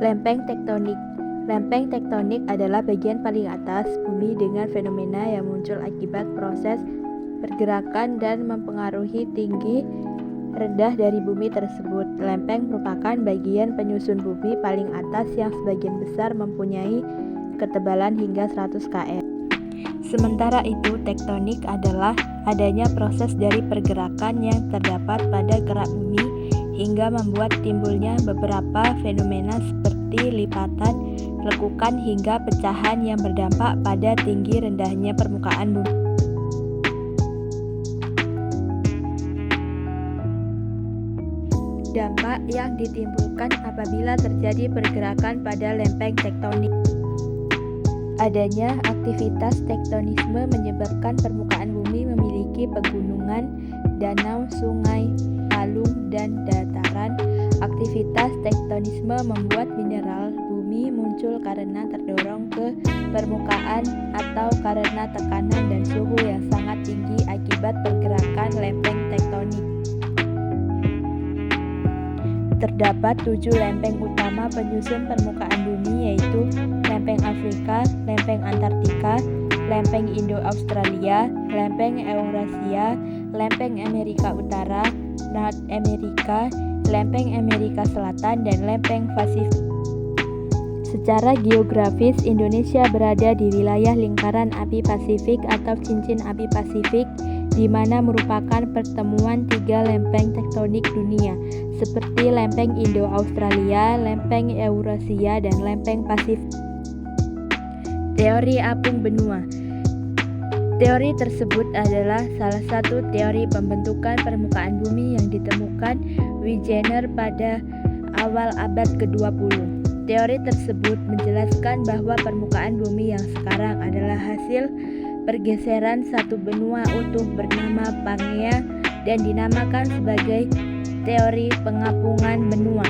Lempeng tektonik. Lempeng tektonik adalah bagian paling atas bumi dengan fenomena yang muncul akibat proses pergerakan dan mempengaruhi tinggi rendah dari bumi tersebut. Lempeng merupakan bagian penyusun bumi paling atas yang sebagian besar mempunyai ketebalan hingga 100 km. Sementara itu, tektonik adalah adanya proses dari pergerakan yang terdapat pada kerak bumi hingga membuat timbulnya beberapa fenomena seperti lipatan, lekukan, hingga pecahan yang berdampak pada tinggi rendahnya permukaan bumi. Dampak yang ditimbulkan apabila terjadi pergerakan pada lempeng tektonik. Adanya aktivitas tektonisme menyebabkan permukaan bumi memiliki pegunungan, danau, sungai, palung, dan dataran. Aktivitas tektonisme membuat mineral bumi muncul karena terdorong ke permukaan atau karena tekanan dan suhu yang sangat tinggi akibat pergerakan lempeng tektonik. Terdapat 7 lempeng utama penyusun permukaan bumi, yaitu lempeng Afrika, lempeng Antartika, lempeng Indo-Australia, lempeng Eurasia, lempeng Amerika Utara, North America, lempeng Amerika Selatan, dan lempeng Pasifik. Secara geografis, Indonesia berada di wilayah lingkaran api Pasifik atau cincin api Pasifik, di mana merupakan pertemuan 3 lempeng tektonik dunia, seperti lempeng Indo-Australia, lempeng Eurasia, dan lempeng Pasifik. Teori apung benua. Teori tersebut adalah salah satu teori pembentukan permukaan bumi yang ditemukan Wegener pada awal abad ke-20. Teori tersebut menjelaskan bahwa permukaan bumi yang sekarang adalah hasil pergeseran satu benua utuh bernama Pangea dan dinamakan sebagai teori pengapungan benua.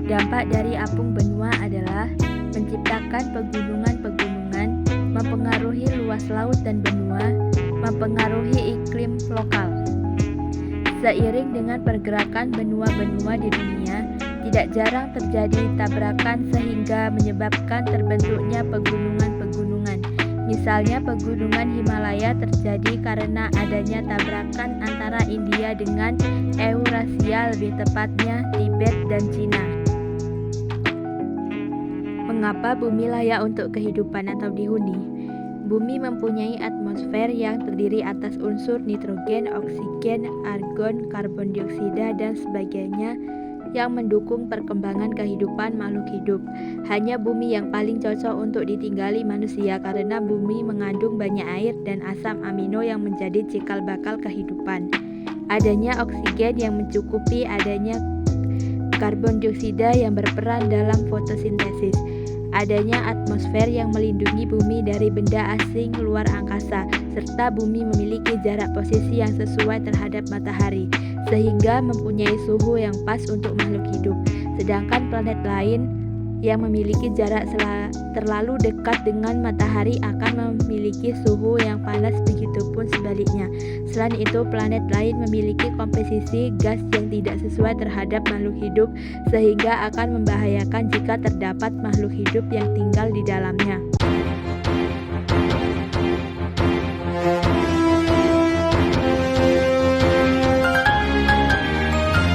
Dampak dari apung benua adalah menciptakan pegunungan-pegunungan, mempengaruhi luas laut dan benua, mempengaruhi iklim lokal. Seiring dengan pergerakan benua-benua di dunia, tidak jarang terjadi tabrakan sehingga menyebabkan terbentuknya pegunungan-pegunungan. Misalnya pegunungan Himalaya terjadi karena adanya tabrakan antara India dengan Eurasia, lebih tepatnya Tibet dan Cina. Mengapa bumi layak untuk kehidupan atau dihuni? Bumi mempunyai atmosfer yang terdiri atas unsur nitrogen, oksigen, argon, karbon dioksida, dan sebagainya yang mendukung perkembangan kehidupan makhluk hidup. Hanya bumi yang paling cocok untuk ditinggali manusia karena bumi mengandung banyak air dan asam amino yang menjadi cikal bakal kehidupan. Adanya oksigen yang mencukupi, adanya karbon dioksida yang berperan dalam fotosintesis, adanya atmosfer yang melindungi bumi dari benda asing luar angkasa, serta bumi memiliki jarak posisi yang sesuai terhadap matahari, sehingga mempunyai suhu yang pas untuk makhluk hidup. Sedangkan planet lain yang memiliki jarak terlalu dekat dengan matahari akan memiliki suhu yang panas, begitupun sebaliknya. Selain itu, planet lain memiliki komposisi gas yang tidak sesuai terhadap makhluk hidup, sehingga akan membahayakan jika terdapat makhluk hidup yang tinggal di dalamnya.